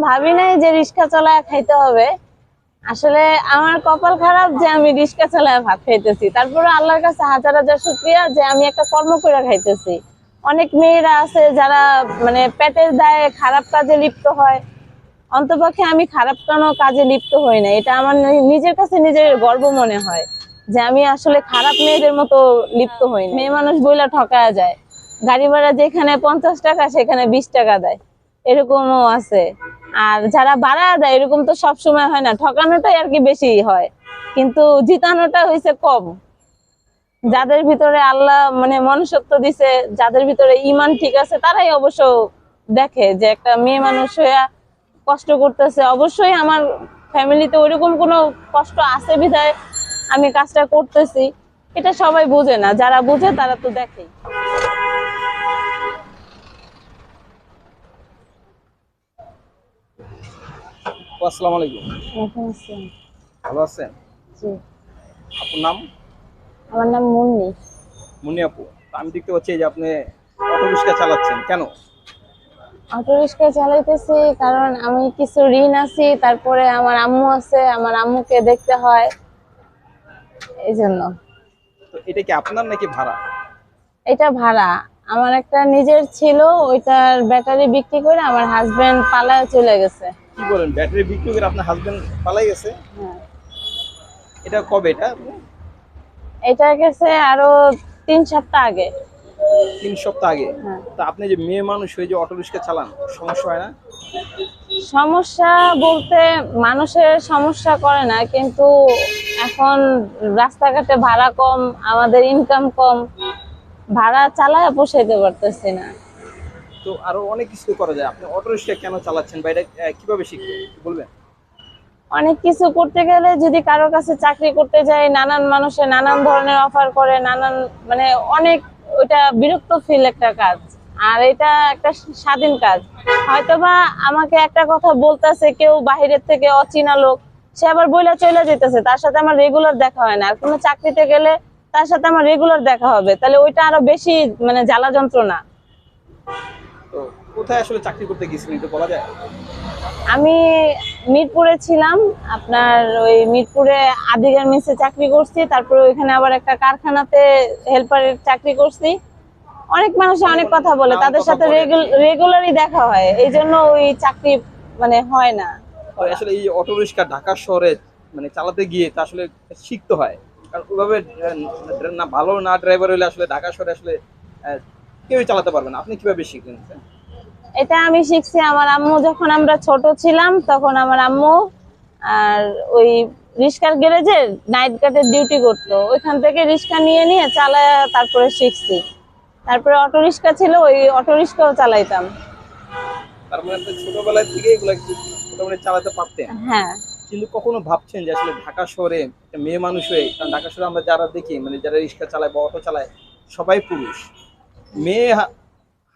ভাবি নাই যে রিক্সা চালায় খাইতে হবে। আসলে আমার কপাল খারাপ যে আমি রিক্সা চালায় ভাত খাইতেছি। তারপরে আল্লাহর কাছে হাজার হাজার শুকরিয়া যে আমি একটা কর্ম করে খাইতেছি। অনেক মেয়েরা আছে যারা মানে পেটের দায়ে খারাপ কাজে লিপ্ত হয়, অন্তপক্ষে আমি খারাপ কোনো কাজে লিপ্ত হই না। এটা আমার নিজের কাছে নিজের গর্ব মনে হয় যে আমি আসলে খারাপ মেয়েদের মতো লিপ্ত হই না। মেয়ে মানুষ বইলা ঠকায়া যায়, গাড়ি ভাড়া যেখানে 50 টাকা সেখানে 20 টাকা দেয়, এরকমও আছে। আর যারা ভাড়া দেয় এরকম তো সব সময় হয় না, ঠকানোটাই আর কি বেশি হয়, কিন্তু জিতানোটা হয়েছে কম। যাদের ভিতরে আল্লাহ মানে মনুষ্যত্ব দিছে, যাদের ভিতরে ঈমান ঠিক আছে, তারাই অবশ্য দেখে যে একটা মেয়ে মানুষ হয়ে কষ্ট করতেছে। অবশ্যই আমার ফ্যামিলিতে ওইরকম কোনো কষ্ট আছে বিধায় আমি কাজটা করতেছি, এটা সবাই বুঝে না। যারা বুঝে তারা তো দেখেই। আসসালামু আলাইকুম। ওয়ালাইকুম আসসালাম। ভালো আছেন? জি, আপুর নাম? আমার নাম মুন্নি। মুন্নি আপু। তো আমি দেখতে পাচ্ছি যে আপনি অটো রিক্সা চালাচ্ছেন, কেন? অটো রিক্সা চালাইতেছি কারণ আমি কিছু ঋণ আছি, তারপরে আমার আম্মু আছে, আমার আম্মুকে দেখতে হয়, এই জন্য। তো এটা কি আপনার নাকি ভাড়া? এটা ভাড়া। আমার একটা নিজের ছিল, ওইটার ব্যাটারি বিক্রি করে আমার হাজবেন্ড পালায় চলে গেছে। কি বলেন, ব্যাটারি বিক্রি করে আপনার হাজবেন্ড পালাই গেছে? হ্যাঁ, এটা কবে? এটা এটা গেছে আরো 3 সপ্তাহ আগে। 3 সপ্তাহ আগে? হ্যাঁ। তো আপনি যে মেয়ে মানুষ হয়ে যে অটো রিক্সা চালান, সমস্যা হয় না? সমস্যা বলতে মানুষের সমস্যা করে না, কিন্তু এখন রাস্তাঘাটে ভাড়া কম, আমাদের ইনকাম কম, ভাড়া চালায় পোষাইতে পারতেছি না। তো আরো অনেক কিছু করা যায়। আপনি অটো রিক্সা কেন চালাচ্ছেন বা এটা কিভাবে শিখলেন একটু বলবেন? অনেক কিছু করতে গেলে যদি কারোর কাছে চাকরি করতে যাই, নানান মানুষে নানান ধরনের অফার করে, নানান মানে অনেক, ওইটা বিরক্ত ফিল একটা কাজ। আর এটা একটা স্বাধীন কাজ। হয়তোবা আমাকে একটা কথা বলতেছে কেউ বাহিরের থেকে অচেনা লোক, সে আবার বইলা চলে যেতেছে, তার সাথে আমার রেগুলার দেখা হয় না। আর কোনো চাকরিতে গেলে তার সাথে আমার রেগুলার দেখা হবে, তাহলে ওইটা আরো বেশি মানে জ্বালা যন্ত্রণা। তো কোথায় আসলে চাকরি করতে গেছিলেন একটু বলা যায়? আমি মিরপুরে ছিলাম, আপনার ওই মিরপুরে আদি গার্মেন্টসে চাকরি করছি, তারপরে ওইখানে আবার একটা কারখানাতে হেল্পারের চাকরি করছি। অনেক মানুষ অনেক কথা বলে, তাদের সাথে রেগুলারই দেখা হয়, এই জন্য ওই চাকরি মানে হয় না। তো আসলে এই অটো রিক্সা ঢাকা শহরে মানে চালাতে গিয়ে তা আসলে শিখতে হয়, কারণ ওইভাবে না ভালো না ড্রাইভার হলে আসলে ঢাকা শহরে আসলে আহ, কেউই চালাতে পারবে না। আপনি কিভাবে শিখলেন? এটা আমি শিখছি আমার আম্মু, যখন আমরা ছোট ছিলাম তখন আমার আম্মু আর ওই রিক্সার গ্যারেজে নাইট গার্ডের ডিউটি করতো, ওইখান থেকে রিক্সা নিয়ে নিয়ে চালায় তারপরে শিখছি। তারপরে অটো রিক্সা ছিল, ওই অটো রিক্সাও চালাইতাম। তার মানে আপনি ছোটবেলায় থেকে এগুলো মোটামুটি চালাতে পারতেন, হ্যাঁ। কিন্তু কখনো ভাবছেন যে আসলে ঢাকা শহরে একটা মেয়ে মানুষ হয়ে, কারণ ঢাকা শহরে আমরা যারা দেখি মানে যারা রিক্সা চালায় বা অটো চালায় সবাই পুরুষ, মেয়ে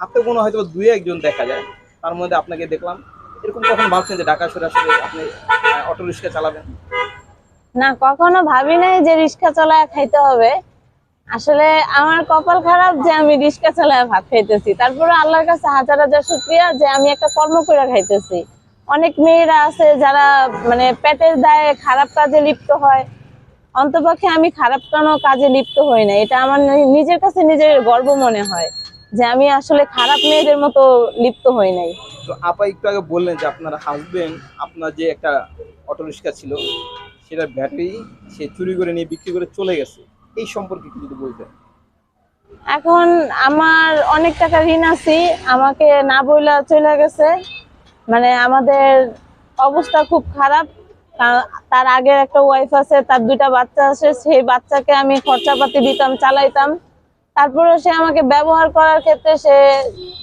হাতে কোনো হয়তো দুই একজন দেখা যায়, তার মধ্যে আপনাকে দেখলাম। এরকম কখন ভাবছেন যে ঢাকা শহরে আসলে আপনি অটো রিক্সা চালাবেন? না, কখনো ভাবি নাই যে রিক্সা চালায় খাইতে হবে। আসলে আমার কপাল খারাপ যে আমি রিক্সা চালায় ভাত খাইতেছি। তারপরে আল্লাহর কাছে হাজার হাজার শুকরিয়া যে আমি একটা কর্ম করে খাইতেছি। অনেক মেয়েরা আছে যারা মানে পেটের দায়ে খারাপ কাজে লিপ্ত হয়, অন্তপক্ষে আমি খারাপ কোনো কাজে লিপ্ত হই না। এটা আমার নিজের কাছে নিজের গর্ব মনে হয় যে আমি আসলে খারাপ মেয়েদের মতো লিপ্ত হই নাই। তো আপা একটু আগে বললেন যে আপনার হাজবেন্ড আপনার যে একটা অটো রিক্সা ছিল সেটা ব্যাটারি সে চুরি করে নিয়ে বিক্রি করে চলে গেছে, এই সম্পর্কে একটু যদি বলতেন। এখন আমার অনেক টাকা ঋণ আছে, আমাকে না বইলা চলে গেছে। মানে আমাদের অবস্থা খুব খারাপ। তার আগের একটা ওয়াইফ আছে, তার 2টা বাচ্চা আছে, সেই বাচ্চাকে আমি খরচাপাতি দিতাম, চালাইতাম। তারপরে সে আমাকে ব্যবহার করার ক্ষেত্রে সে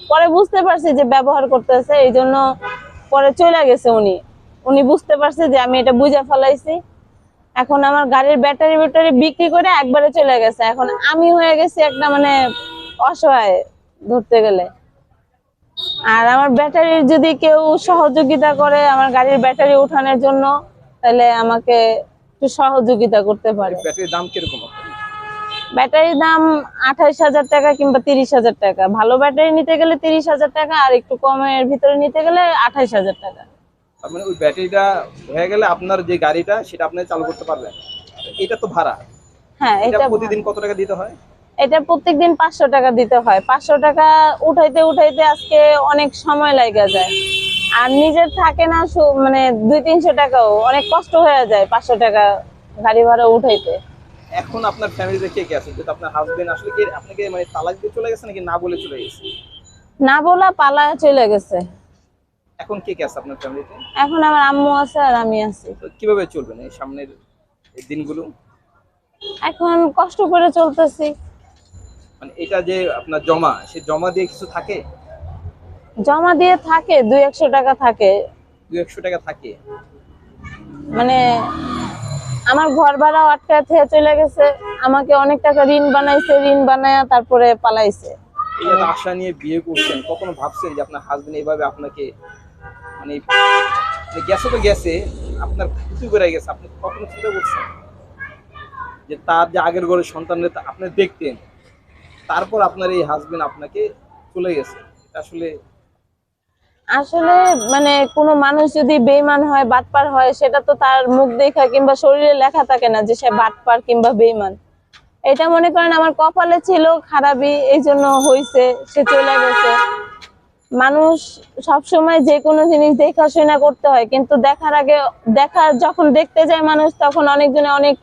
পরে বুঝতে পারছে যে ব্যবহার করতেছে, এই জন্য পরে চলে গেছে। উনি উনি বুঝতে পারছে যে আমি এটা বুঝে ফেলাইছি। এখন আমার গাড়ির ব্যাটারি বিক্রি করে একবারে চলে গেছে। এখন আমি হয়ে গেছি একটা মানে অসহায় ধরতে গেলে। আর আমার ব্যাটারির যদি কেউ সহযোগিতা করে আমার গাড়ির ব্যাটারি উঠানোর জন্য, তাহলে আমাকে একটু সহযোগিতা করতে পারে। ব্যাটারির দাম কিরকম? ব্যাটারির দাম 28,000 টাকা কিংবা 30,000 টাকা। ভালো ব্যাটারি নিতে গেলে 30,000 টাকা, আর একটু কমের ভিতরে নিতে গেলে 28,000 টাকা। তার মানে ওই ব্যাটারিটা হয়ে গেলে আপনার যে গাড়িটা সেটা আপনি চালু করতে পারবেন। এটা তো ভাড়া, হ্যাঁ এটা এটা প্রতিদিন কত টাকা দিতে হয়? এটা প্রত্যেকদিন 500 টাকা দিতে হয়। 500 টাকা উঠাইতে উঠাইতে আজকে অনেক সময় লাগা যায়। আর নিজের থাকে না মানে 200-300 টাকাও অনেক কষ্ট হয়ে যায় 500 টাকা গাড়ি ভাড়া উঠাইতে। এখন আপনার ফ্যামিলিতে কে কে আছে? যেটা আপনার হাজবেন্ড আসলে কি আপনাকে মানে তালাক দিয়ে চলে গেছে নাকি না বলে চলে গেছে? না বলা পালা চলে গেছে। এখন কে কে আছে আপনার ফ্যামিলিতে? এখন আমার আম্মু আছে আর আমি আছি। তো কিভাবে চলবেন এই সামনের এই দিনগুলো? এখন কষ্ট করে চলতেছি। মানে এটা যে আপনার জমা, সে জমা দিয়ে কিছু থাকে? জমা দিয়ে থাকে 200-100 টাকা থাকে। 200 টাকা থাকে? মানে আমার ঘর ভাড়াও আটকা থেকে চলে গেছে। আমাকে অনেক টাকা ঋণ বানাইছে, ঋণ বানায়া তারপরে পালাইছে। এই এত আশা নিয়ে বিয়ে করছেন, কখনো ভাবছেন যে আপনার হাজবেন্ড এইভাবে আপনাকে মানে মানে গেছে তো গেছে, আপনার ক্ষতি করে গেছে, আপনি কখনো চিন্তা করছেন যে তার যে আগের ঘরের সন্তানরা আপনি দেখতেন, তারপর আপনার এই হাজবেন্ড আপনাকে চলে গেছে? এটা আসলে আসলে মানে কোনো মানুষ যদি বেইমান হয়, বাটপার হয়, সেটা তো তার মুখ দেখা কিংবা শরীরে লেখা থাকে না যে সে বাটপার কিংবা বেইমান। এটা মনে করেন আমার কপালে ছিল খারাপই, এই জন্য হইছে, সে চলে গেছে। মানুষ সব সময় যে কোনো জিনিস দেখাশোনা করতে হয়, কিন্তু দেখার আগে যখন দেখতে যায় মানুষ, তখন অনেকজনে অনেক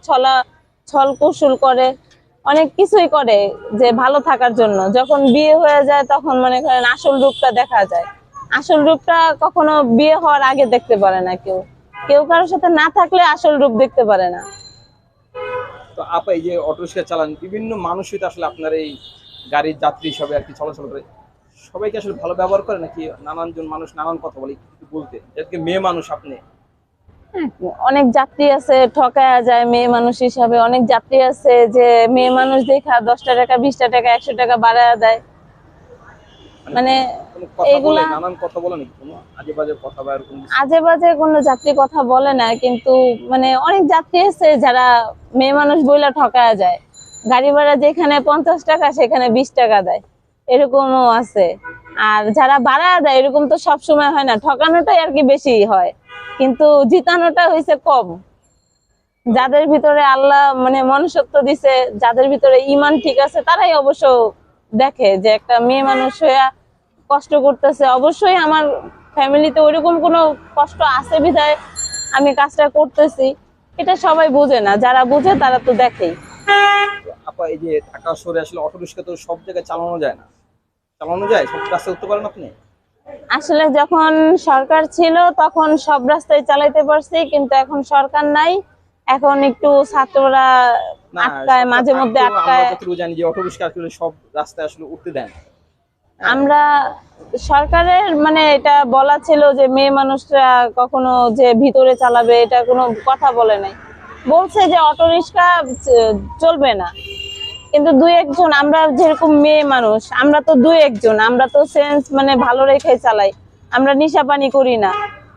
ছল কৌশল করে, অনেক কিছুই করে যে ভালো থাকার জন্য। যখন বিয়ে হয়ে যায় তখন মনে করেন আসল রূপটা দেখা যায়। আসল রূপটা কখনো বিয়ে হওয়ার আগে দেখতে পারে না কেউ। কেউ কারোর সাথে না থাকলে আসল রূপ দেখতে পারে না। তো আপা এই যে অটো রিক্সা চালান, বিভিন্ন মানুষই তো আসলে আপনার এই গাড়ির যাত্রী হিসাবে আর কি চলাচল করে, সবাইকে আসলে ভালো ব্যবহার করে নাকি নানানজন মানুষ নানান কথা বলে? একটু বলতে, আজকে মেয়ে মানুষ আপনি। অনেক যাত্রী আছে ঠকায়া যায় মেয়ে মানুষ হিসাবে, অনেক যাত্রী আছে যে মেয়ে মানুষ দেখা 10টা টাকা 20টা টাকা 100 টাকা বাড়ায়া দেয়। মানে কোনো কথা বলে, এইগুলা নানান কথা বলে নাকি, কোনো আজে বাজে কথা বা এরকম কিছু? আজে বাজে কোনো যাত্রী কথা বলে না, কিন্তু মানে অনেক যাত্রী আছে যারা মেয়ে মানুষ বইলা ঠকায়া যায়। গাড়ি ভাড়া যেখানে 50 টাকা সেখানে 20 টাকা দেয়, এরকমও আছে। আর যারা ভাড়া দেয় এরকম তো সব সময় হয় না, ঠকানোটাই আর কি বেশি হয়, কিন্তু জিতানোটা হয়েছে কম। যাদের ভিতরে আল্লাহ মানে মনুষ্যত্ব দিছে, যাদের ভিতরে ঈমান ঠিক আছে, তারাই অবশ্য দেখে যে একটা মেয়ে মানুষ হইয়া কষ্ট করতেছে। অবশ্যই আমার ফ্যামিলিতে ওইরকম কোনো কষ্ট আছে বিধায় আমি কাজটা করতেছি, এটা সবাই বুঝে না, যারা বুঝে তারা তো দেখেই। তো আপা এই যে ঢাকা শহরে আসলে অটো রিক্সা তো সব জায়গায় চালানো যায় না, চালানো যায়? সব রাস্তায় উঠতে পারেন আপনি? আসলে যখন সরকার ছিল তখন সব রাস্তায় চালাইতে পারছি, কিন্তু এখন সরকার নাই, এখন একটু ছাত্ররা না, আটকায়, মাঝে মধ্যে আমরা আটকায়। যতটুকু জানি যে অটো রিক্সা আসলে সব রাস্তায় আসলে উঠতে দেন না। আমরা সরকারের মানে এটা বলা ছিল যে মেয়ে মানুষরা কখনো যে ভিতরে চালাবে, এটা কোনো কথা বলে নাই। বলছে যে অটো রিক্সা চলবে না, কিন্তু দুই একজন, আমরা যেরকম মেয়ে মানুষ, আমরা তো দুই একজন, আমরা তো সেন্স মানে ভালো রেখে চালাই, আমরা নিশা পানি করি না।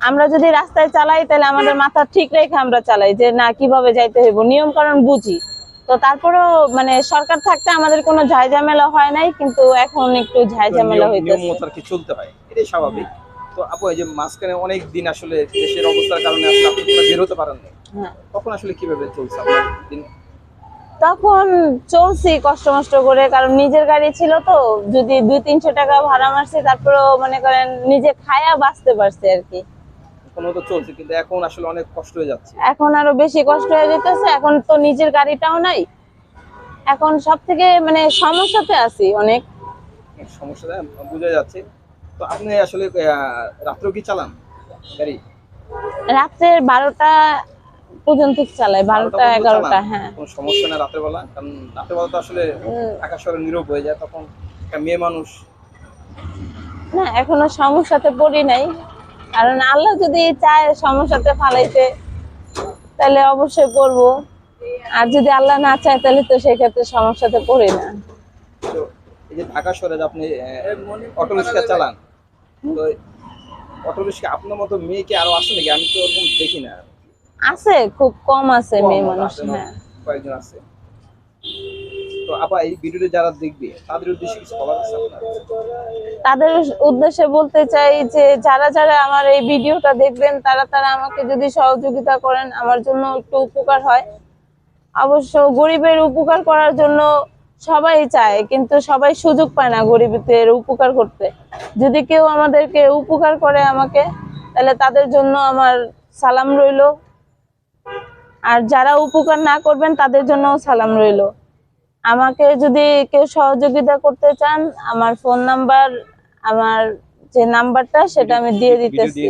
আমরা যদি রাস্তায় চালাই তাহলে আমাদের মাথা ঠিক রেখে আমরা চালাই, যে না কিভাবে যাইতে হইব, নিয়ম কারণ বুঝি। তো তারপরেও মানে সরকার থাকতে আমাদের কোনো ঝামেলা হয় নাই, কিন্তু এখন একটু তো ঝামেলা নিয়ম হইতেছে। মতো আর কি চলতে হয়, এটাই স্বাভাবিক। তো আপু এই যে মাঝখানে অনেক দিন আসলে দেশের অবস্থার কারণে আসলে আপনি কোথাও বের হতে পারেন না, হ্যাঁ, তখন আসলে কিভাবে চলছে আপনার দিন? তখন চলছি কষ্ট মষ্ট করে, কারণ নিজের গাড়ি ছিল তো, যদি 200-300 টাকা ভাড়া মারছি তারপরেও মনে করেন নিজে খায়া বাঁচতে পারছি আর কি। কোনো তো চলছে, কিন্তু এখন আসলে অনেক কষ্ট হয়ে যাচ্ছে। এখন আরো বেশি কষ্ট হয়ে যেতেছে, এখন তো নিজের গাড়িটাও নাই। এখন সব থেকে মানে সমস্যাতে আছি অনেক। সমস্যাটা বোঝা যাচ্ছে। তো আপনি আসলে রাত্রেও কি চালান গাড়ি? রাত্রের 12টা পর্যন্ত চালাই, 12টা 12টা পর্যন্ত 11টা। চালান? হ্যাঁ। কোনো সমস্যা না রাতের বেলা? কারণ রাতের বেলা তো আসলে ঢাকা শহরে নীরব হয়ে যায়, তখন একটা মেয়ে মানুষ। না, এখনো সমস্যাতে পড়ি নাই, কারণ আল্লাহ যদি চায় সমস্যাতে ফালাইতে তাহলে অবশ্যই পড়বো। আর যদি আল্লাহ না চায় তাহলে তো সেক্ষেত্রে সমস্যাতে পড়ি না। তো এই যে ঢাকা শহরে যে আপনি অটো রিক্সা চালান, তো অটো রিক্সা আপনার মতো মেয়ে কি আরো আছে নাকি? আমি তো ওরকম দেখি না। আছে, খুব কম আছে কম মেয়ে মানুষ। আছে না? হ্যাঁ। কয়েকজন আছে। তো আপা এই ভিডিওটা যারা দেখবে তাদের উদ্দেশ্যে কিছু বলার আছে আপনার? তাদের উদ্দেশ্যে বলতে চাই যে যারা যারা আমার এই ভিডিওটা দেখবেন তারা তারা আমাকে যদি সহযোগিতা করেন আমার জন্য একটু উপকার হয়। অবশ্য গরিবের উপকার করার জন্য সবাই চায়, কিন্তু সবাই সুযোগ পায় না গরিবদের উপকার করতে। যদি কেউ আমাদেরকে উপকার করে আমাকে, তাহলে তাদের জন্য আমার সালাম রইলো। আর যারা উপকার না করবেন তাদের জন্য সালাম রইলো। আমাকে যদি কেউ সহযোগিতা করতে চান, আমার ফোন নাম্বার, আমার যে নাম্বারটা সেটা আমি দিয়ে দিতেছি,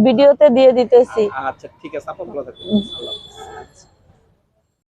ভিডিওতে দিয়ে দিতেছি। আচ্ছা ঠিক আছে আপা, ভালো থাকবেন। আল্লাহ হাফেজ।